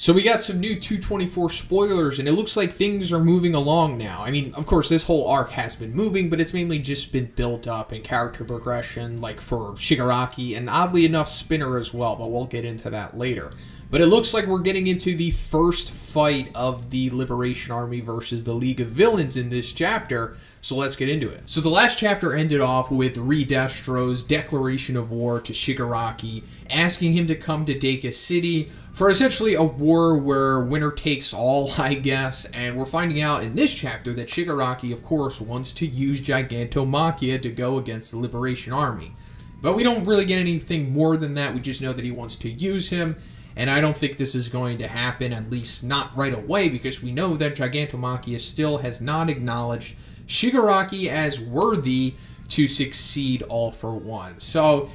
So we got some new 224 spoilers, and it looks like things are moving along now. I mean, of course, this whole arc has been moving, but it's mainly just been built up in character progression, like for Shigaraki, and oddly enough, Spinner as well, but we'll get into that later. But it looks like we're getting into the first fight of the Liberation Army versus the League of Villains in this chapter, so let's get into it. So the last chapter ended off with Redestro's declaration of war to Shigaraki, asking him to come to Deka City for essentially a war where winner takes all, I guess, and we're finding out in this chapter that Shigaraki, of course, wants to use Gigantomachia to go against the Liberation Army. But we don't really get anything more than that, we just know that he wants to use him. And I don't think this is going to happen, at least not right away, because we know that Gigantomachia still has not acknowledged Shigaraki as worthy to succeed All for One. So,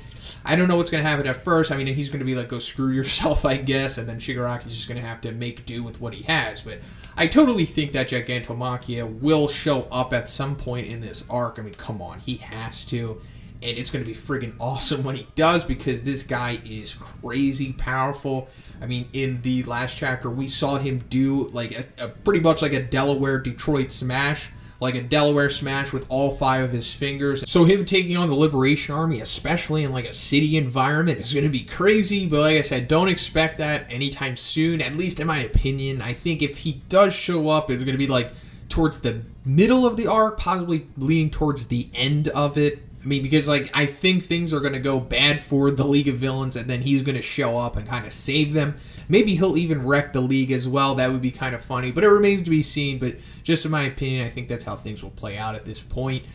I don't know what's going to happen at first. I mean, he's going to be like, go screw yourself, I guess, and then Shigaraki's just going to have to make do with what he has. But I totally think that Gigantomachia will show up at some point in this arc. I mean, come on, he has to. And it's going to be friggin' awesome when he does, because this guy is crazy powerful. I mean, in the last chapter, we saw him do like a pretty much like a Delaware Detroit smash. Like a Delaware smash with all 5 of his fingers. So him taking on the Liberation Army, especially in like a city environment, is going to be crazy. But like I said, don't expect that anytime soon, at least in my opinion. I think if he does show up, it's going to be like towards the middle of the arc, possibly leaning towards the end of it. I mean, because, like, I think things are going to go bad for the League of Villains, and then he's going to show up and kind of save them. Maybe he'll even wreck the League as well. That would be kind of funny, but it remains to be seen. But just in my opinion, I think that's how things will play out at this point.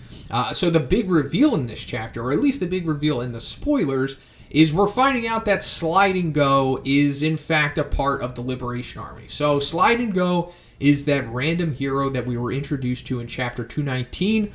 So the big reveal in this chapter, or at least the big reveal in the spoilers, is we're finding out that Slide and Go is, in fact, a part of the Liberation Army. So Slide and Go is that random hero that we were introduced to in Chapter 219.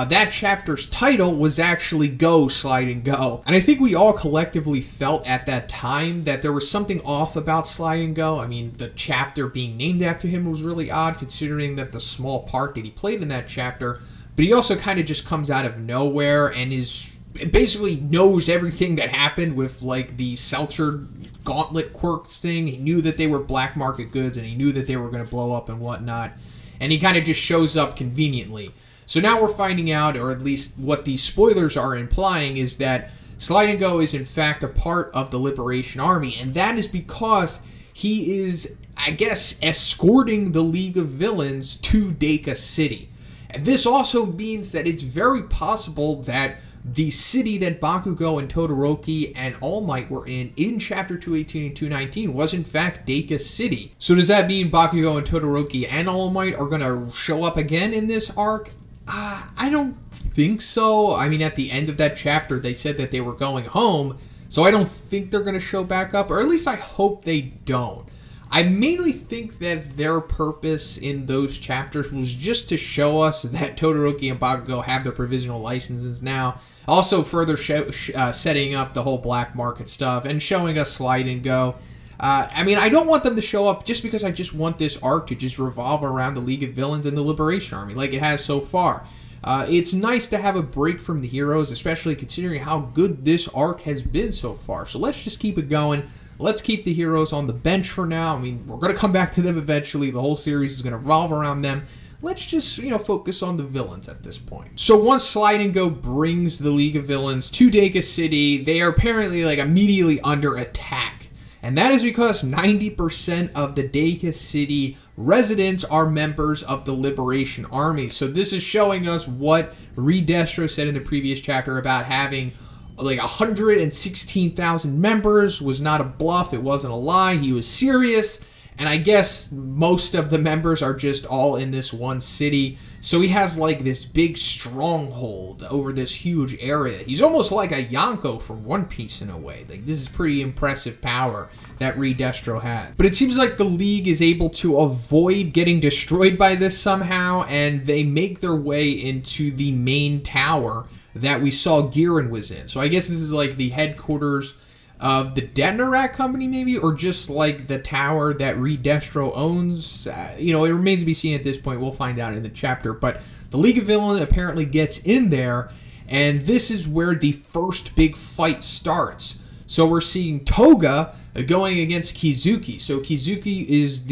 That chapter's title was actually Go, Slide and Go. And I think we all collectively felt at that time that there was something off about Slide and Go. I mean, the chapter being named after him was really odd, considering that the small part that he played in that chapter. But he also kind of just comes out of nowhere and is basically knows everything that happened with like the Seltzer Gauntlet quirks thing. He knew that they were black market goods, and he knew that they were going to blow up and whatnot. And he kind of just shows up conveniently. So now we're finding out, or at least what these spoilers are implying, is that Slide and Go is in fact a part of the Liberation Army, and that is because he is, I guess, escorting the League of Villains to Deka City. And this also means that it's very possible that the city that Bakugo and Todoroki and All Might were in Chapter 218 and 219 was in fact Deka City. So does that mean Bakugo and Todoroki and All Might are going to show up again in this arc? I don't think so. I mean, at the end of that chapter, they said that they were going home, so I don't think they're going to show back up, or at least I hope they don't. I mainly think that their purpose in those chapters was just to show us that Todoroki and Bakugo have their provisional licenses now, also further setting up the whole black market stuff, and showing us Slide and Go. I mean, I don't want them to show up just because I just want this arc to just revolve around the League of Villains and the Liberation Army, like it has so far. It's nice to have a break from the heroes, especially considering how good this arc has been so far. So let's just keep it going. Let's keep the heroes on the bench for now. I mean, we're going to come back to them eventually. The whole series is going to revolve around them. Let's just, focus on the villains at this point. So once Slide and Go brings the League of Villains to Deka City, they are apparently, immediately under attack. And that is because 90% of the Deka City residents are members of the Liberation Army. So this is showing us what Redestro said in the previous chapter about having 116,000 members was not a bluff. It wasn't a lie. He was serious. And I guess most of the members are just all in this one city. So he has this big stronghold over this huge area. He's almost like a Yonko from One Piece in a way. This is pretty impressive power that Redestro has. But it seems like the League is able to avoid getting destroyed by this somehow, and they make their way into the main tower that we saw Giran was in. So I guess this is the headquarters of the Detonarak Company, maybe, or just the tower that Redestro owns. It remains to be seen at this point. We'll find out in the chapter. But the League of Villains apparently gets in there, and this is where the first big fight starts. So we're seeing Toga going against Kizuki. So Kizuki is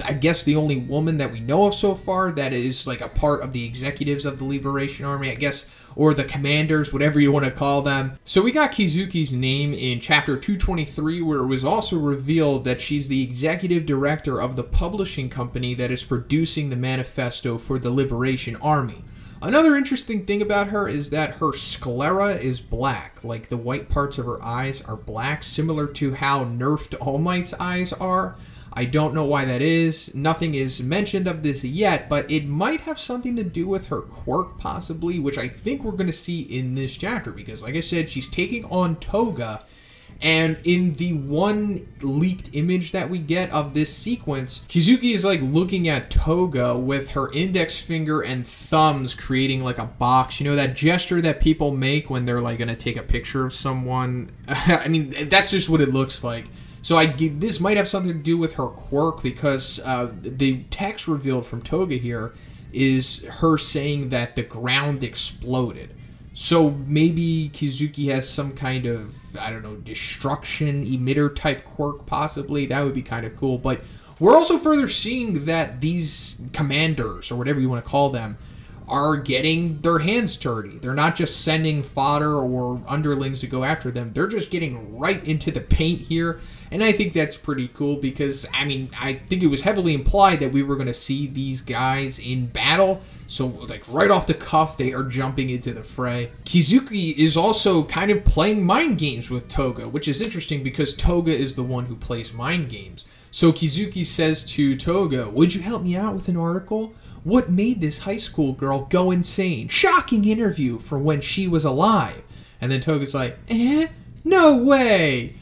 I guess the only woman that we know of so far that is like a part of the executives of the Liberation Army, I guess, or the commanders, whatever you want to call them. So we got Kizuki's name in chapter 223, where it was also revealed that she's the executive director of the publishing company that is producing the manifesto for the Liberation Army. Another interesting thing about her is that her sclera is black, like the white parts of her eyes are black, similar to how nerfed All Might's eyes are. I don't know why that is. Nothing is mentioned of this yet, but it might have something to do with her quirk, possibly, which I think we're going to see in this chapter, because like I said, she's taking on Toga. And in the one leaked image that we get of this sequence, Kizuki is like looking at Toga with her index finger and thumbs creating like a box. You know, that gesture that people make when they're like going to take a picture of someone? I mean, that's just what it looks like. So this might have something to do with her quirk, because the text revealed from Toga here is her saying that the ground exploded. So maybe Kizuki has some kind of, I don't know, destruction emitter type quirk, possibly. That would be kind of cool. But we're also further seeing that these commanders, or whatever you want to call them, are getting their hands dirty. They're not just sending fodder or underlings to go after them. They're just getting right into the paint here. And I think that's pretty cool because, I mean, I think it was heavily implied that we were going to see these guys in battle. So, like, right off the cuff, they are jumping into the fray. Kizuki is also kind of playing mind games with Toga, which is interesting because Toga is the one who plays mind games. So Kizuki says to Toga, "Would you help me out with an article? What made this high school girl go insane? Shocking interview from when she was alive." And then Toga's like, no way!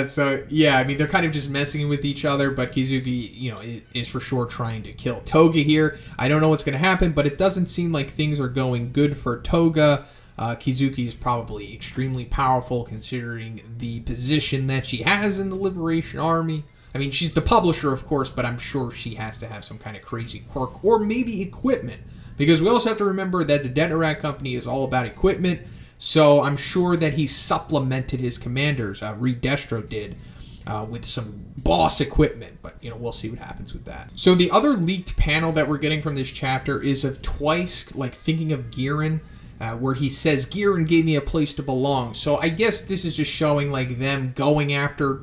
So, yeah, I mean, they're kind of just messing with each other, but Kizuki, you know, is for sure trying to kill Toga here. I don't know what's going to happen, but it doesn't seem like things are going good for Toga. Kizuki is probably extremely powerful considering the position that she has in the Liberation Army. I mean, she's the publisher, of course, but I'm sure she has to have some kind of crazy quirk or maybe equipment. Because we also have to remember that the Detnerat Company is all about equipment. So I'm sure that he supplemented his commanders, Reed Destro did, with some boss equipment. But, you know, we'll see what happens with that. So the other leaked panel that we're getting from this chapter is of Twice, like, thinking of Gihren, where he says, "Gihren gave me a place to belong." So I guess this is just showing, like, them going after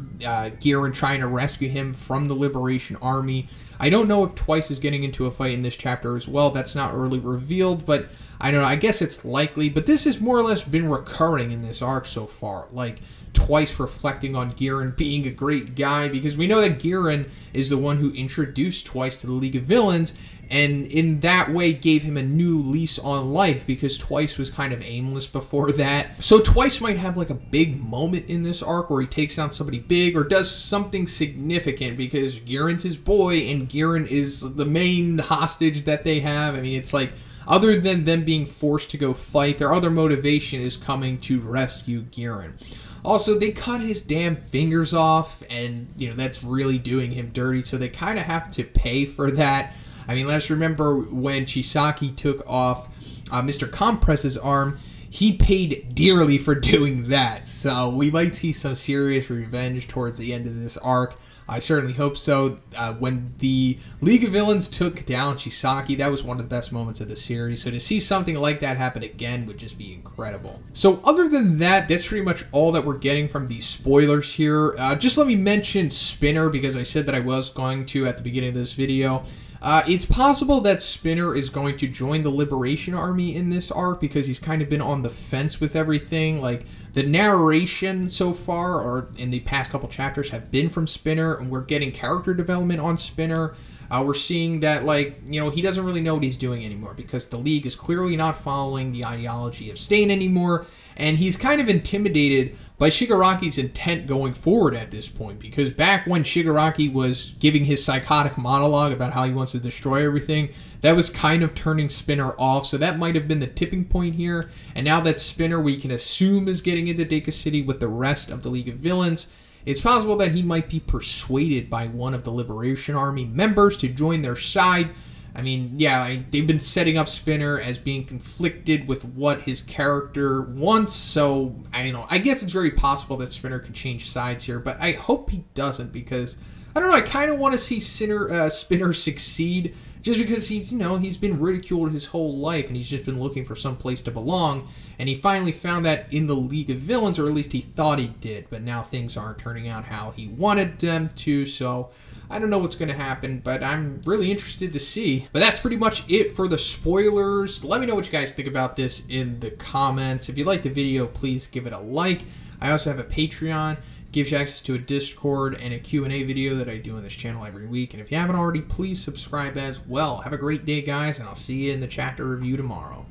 Gihren, trying to rescue him from the Liberation Army. I don't know if Twice is getting into a fight in this chapter as well. That's not really revealed, but I don't know. I guess it's likely. But this has more or less been recurring in this arc so far. Like, Twice reflecting on Gihren being a great guy, because we know that Gihren is the one who introduced Twice to the League of Villains, and in that way gave him a new lease on life, because Twice was kind of aimless before that. So Twice might have like a big moment in this arc where he takes down somebody big or does something significant, because Giren's his boy and Gihren is the main hostage that they have. I mean, it's like, other than them being forced to go fight, their other motivation is coming to rescue Gihren. Also, they cut his damn fingers off, and, you know, that's really doing him dirty, so they kind of have to pay for that. I mean, let's remember when Chisaki took off Mr. Compress's arm, he paid dearly for doing that. So we might see some serious revenge towards the end of this arc. I certainly hope so. When the League of Villains took down Chisaki, that was one of the best moments of the series. So to see something like that happen again would just be incredible. So other than that, that's pretty much all that we're getting from these spoilers here. Just let me mention Spinner, because I said that I was going to at the beginning of this video. It's possible that Spinner is going to join the Liberation Army in this arc, because he's kind of been on the fence with everything. Like, the narration so far, or in the past couple chapters, have been from Spinner, and we're getting character development on Spinner. We're seeing that, like, you know, he doesn't really know what he's doing anymore, because the League is clearly not following the ideology of Stain anymore, and he's kind of intimidated by Shigaraki's intent going forward at this point, because back when Shigaraki was giving his psychotic monologue about how he wants to destroy everything, that was kind of turning Spinner off, so that might have been the tipping point here. And now that Spinner, we can assume, is getting into Deka City with the rest of the League of Villains, it's possible that he might be persuaded by one of the Liberation Army members to join their side. I mean, yeah, they've been setting up Spinner as being conflicted with what his character wants, so, I don't know. I guess it's very possible that Spinner could change sides here, but I hope he doesn't, because, I don't know, I kind of want to see Spinner succeed, just because he's, you know, he's been ridiculed his whole life, and he's just been looking for some place to belong, and he finally found that in the League of Villains, or at least he thought he did, but now things aren't turning out how he wanted them to, so I don't know what's going to happen, but I'm really interested to see. But that's pretty much it for the spoilers. Let me know what you guys think about this in the comments. If you liked the video, please give it a like. I also have a Patreon. It gives you access to a Discord and a Q&A video that I do on this channel every week. And if you haven't already, please subscribe as well. Have a great day, guys, and I'll see you in the chapter review tomorrow.